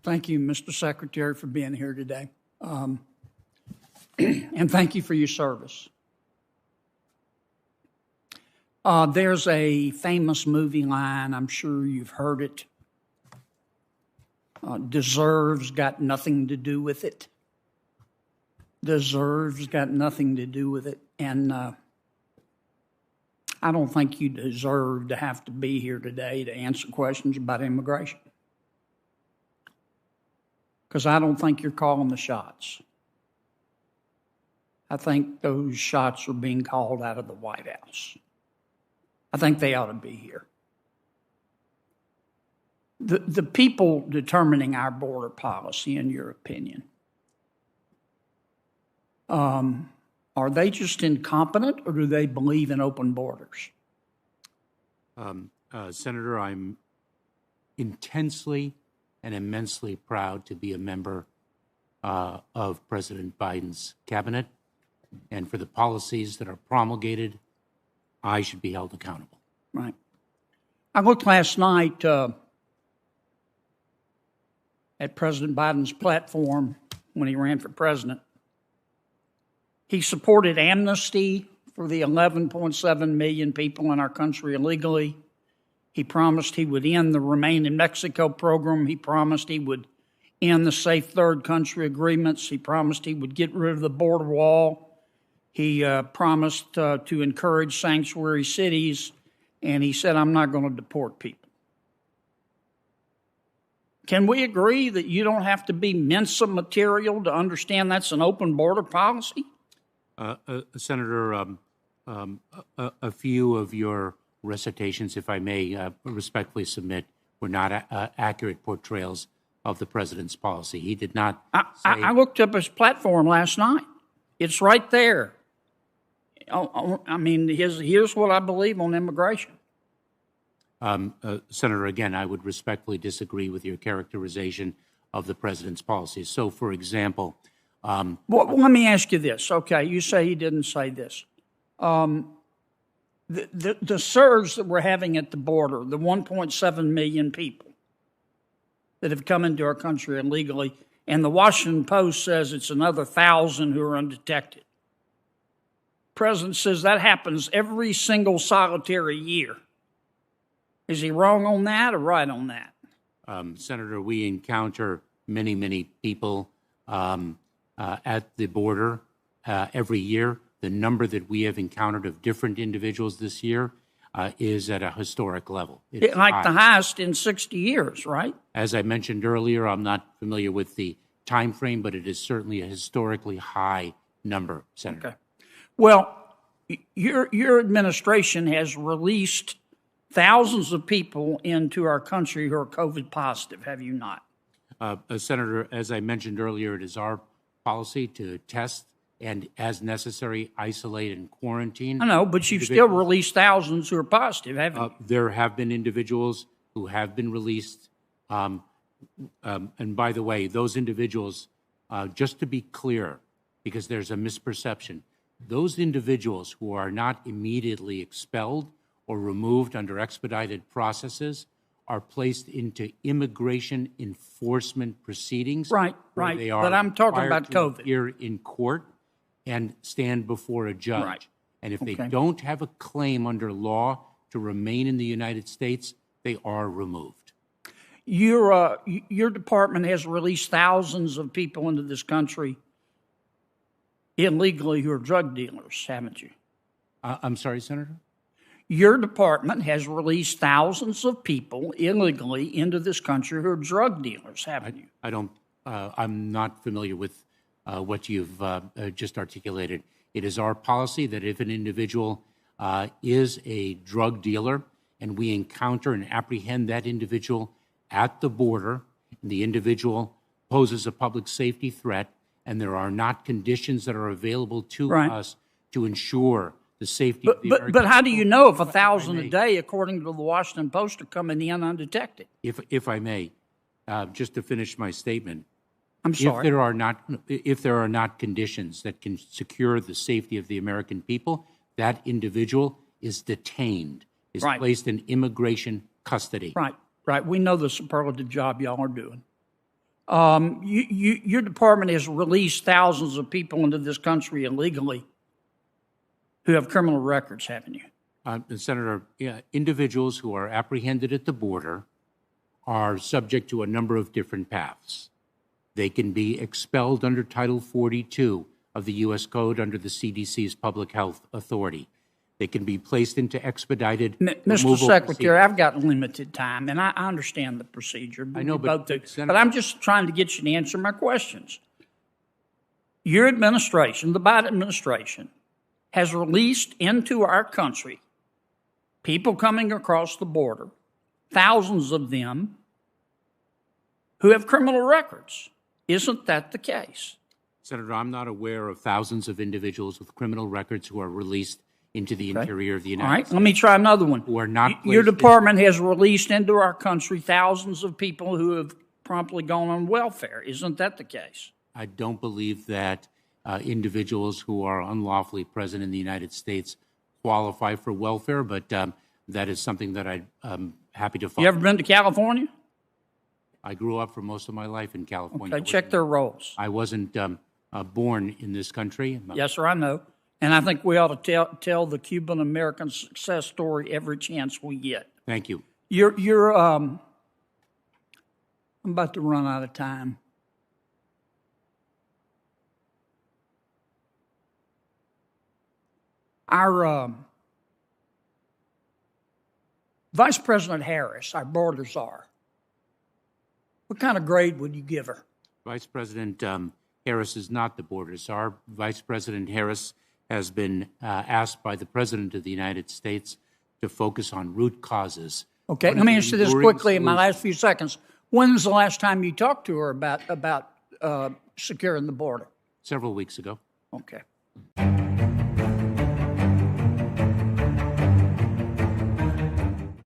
Thank you, Mr. Secretary, for being here today. And thank you for your service. There's a famous movie line, I'm sure you've heard it. Deserves got nothing to do with it. Deserves got nothing to do with it. And I don't think you deserve to have to be here today to answer questions about immigration. Because I don't think you're calling the shots. I think those shots are being called out of the White House. I think they ought to be here. The people determining our border policy, in your opinion, are they just incompetent, or do they believe in open borders? Senator, I'm intensely and immensely proud to be a member of President Biden's cabinet, and for the policies that are promulgated, I should be held accountable. Right. I looked last night at President Biden's platform when he ran for president. He supported amnesty for the 11.7 million people in our country illegally. He promised he would end the Remain in Mexico program. He promised he would end the safe third country agreements. He promised he would get rid of the border wall. He promised to encourage sanctuary cities. And he said, I'm not going to deport people. Can we agree that you don't have to be Mensa material to understand that's an open border policy? Senator, a few of your recitations, if I may respectfully submit, were not accurate portrayals of the president's policy. He did not say... I looked up his platform last night. It's right there. I mean, here's what I believe on immigration. Senator, again, I would respectfully disagree with your characterization of the president's policies. So, for example... well, let me ask you this. Okay, you say he didn't say this. The surge that we're having at the border, the 1.7 million people that have come into our country illegally, and the Washington Post says it's another 1,000 who are undetected. The president says that happens every single solitary year. Is he wrong on that or right on that? Senator, we encounter many, many people at the border every year. The number that we have encountered of different individuals this year is at a historic level. It's like the highest in 60 years, right? As I mentioned earlier, I'm not familiar with the time frame, but it is certainly a historically high number, Senator. Okay. Well, your administration has released thousands of people into our country who are COVID positive, have you not? Senator, as I mentioned earlier, it is our policy to test and, as necessary, isolate and quarantine. I know, but you've still released thousands who are positive, haven't you? There have been individuals who have been released. And by the way, those individuals, just to be clear, because there's a misperception, those individuals who are not immediately expelled or removed under expedited processes are placed into immigration enforcement proceedings. Right. They are but I'm talking about COVID. Here in court and stand before a judge. Right. And if they don't have a claim under law to remain in the United States, they are removed. Your department has released thousands of people into this country illegally who are drug dealers, haven't you? I'm sorry, Senator? Your department has released thousands of people illegally into this country who are drug dealers, haven't you? I'm not familiar with what you've just articulated. It is our policy that if an individual is a drug dealer and we encounter and apprehend that individual at the border, and the individual poses a public safety threat, and there are not conditions that are available to us to ensure the safety of the American But how do you know if 1,000 a day, according to the Washington Post, are coming in undetected? If I may, just to finish my statement, I'm sorry. If there are not conditions that can secure the safety of the American people, that individual is detained, is placed in immigration custody. Right. We know the superlative job y'all are doing. Your department has released thousands of people into this country illegally who have criminal records, haven't you? Senator, individuals who are apprehended at the border are subject to a number of different paths. They can be expelled under Title 42 of the U.S. Code under the CDC's Public Health Authority. They can be placed into expedited Mr. Secretary, I've got limited time, and I understand the procedure. I know, but I'm just trying to get you to answer my questions. Your administration, the Biden administration, has released into our country people coming across the border, thousands of them, who have criminal records. Isn't that the case? Senator, I'm not aware of thousands of individuals with criminal records who are released into the interior of the United States. All right, let me try another one. Who are not Your department has released into our country thousands of people who have promptly gone on welfare. Isn't that the case? I don't believe that individuals who are unlawfully present in the United States qualify for welfare, but that is something that I'm happy to follow. You ever been to California? I grew up for most of my life in California. Okay, check their rolls. I wasn't born in this country. Yes, sir, I know. And I think we ought to tell the Cuban-American success story every chance we get. Thank you. I'm about to run out of time. Our Vice President Harris, our border czar, what kind of grade would you give her? Vice President Harris is not the border czar. Vice President Harris has been asked by the President of the United States to focus on root causes. Okay, let me answer this quickly in my last few seconds. When was the last time you talked to her about securing the border? Several weeks ago. Okay.